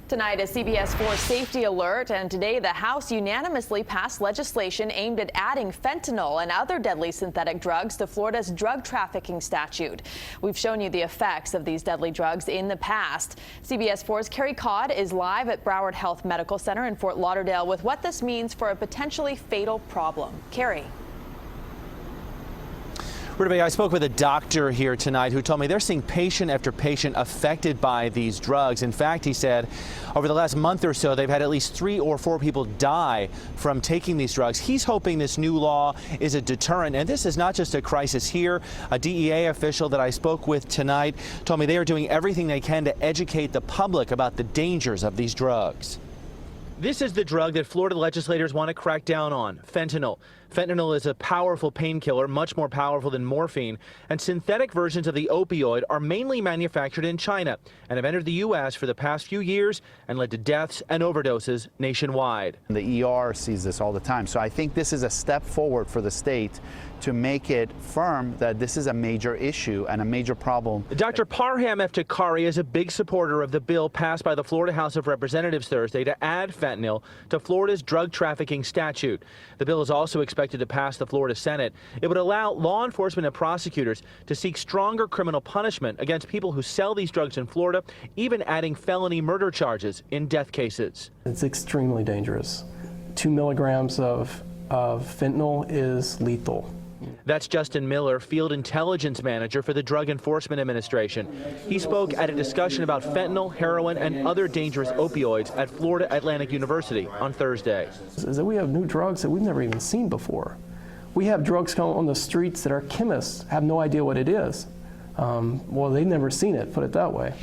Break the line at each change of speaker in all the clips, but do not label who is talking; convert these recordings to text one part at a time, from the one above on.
Tonight, a CBS 4 safety alert, and today the House unanimously passed legislation aimed at adding fentanyl and other deadly synthetic drugs to Florida's drug trafficking statute. We've shown you the effects of these deadly drugs in the past. CBS 4's Carey is live at Broward Health Medical Center in Fort Lauderdale with what this means for a potentially fatal problem. Carey.
I spoke with a doctor here tonight who told me they're seeing patient after patient affected by these drugs. In fact, he said over the last month or so, they've had at least 3 or 4 people die from taking these drugs. He's hoping this new law is a deterrent. And this is not just a crisis here. A DEA official that I spoke with tonight told me they are doing everything they can to educate the public about the dangers of these drugs. This is the drug that Florida legislators want to crack down on, fentanyl. Fentanyl is a powerful painkiller, much more powerful than morphine, and synthetic versions of the opioid are mainly manufactured in China and have entered the U.S. for the past few years and led to deaths and overdoses nationwide.
The ER sees this all the time, so I think this is a step forward for the state to make it firm that this is a major issue and a major problem.
Dr. Parham F. Carey is a big supporter of the bill passed by the Florida House of Representatives Thursday to add fentanyl to Florida's drug trafficking statute. The bill is also expected to pass the Florida Senate. It would allow law enforcement and prosecutors to seek stronger criminal punishment against people who sell these drugs in Florida, even adding felony murder charges in death cases.
It's extremely dangerous. 2 milligrams of fentanyl is lethal.
That's Justin Miller, Field Intelligence Manager for the Drug Enforcement Administration. He spoke at a discussion about fentanyl, heroin, and other dangerous opioids at Florida Atlantic University on Thursday.
Is that we have new drugs that we've never even seen before. We have drugs going on the streets that our chemists have no idea what it is. Well, they've never seen it, put it that way.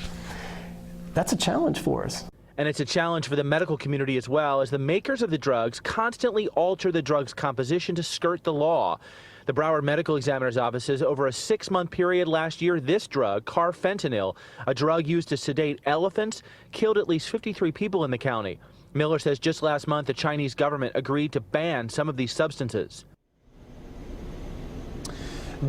That's a challenge for us.
And it's a challenge for the medical community as well, as the makers of the drugs constantly alter the drug's composition to skirt the law. The Broward Medical Examiner's Office says over a 6-month period last year, this drug, Fentanyl, a drug used to sedate elephants, killed at least 53 people in the county. Miller says just last month, the Chinese government agreed to ban some of these substances.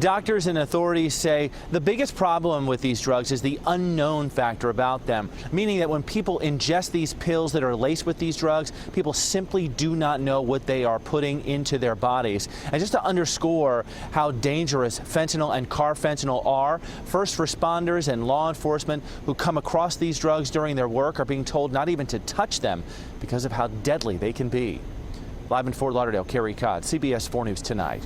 Doctors and authorities say the biggest problem with these drugs is the unknown factor about them, meaning that when people ingest these pills that are laced with these drugs, people simply do not know what they are putting into their bodies. And just to underscore how dangerous fentanyl and carfentanil are, first responders and law enforcement who come across these drugs during their work are being told not even to touch them because of how deadly they can be. Live in Fort Lauderdale, Carey, CBS 4 News Tonight.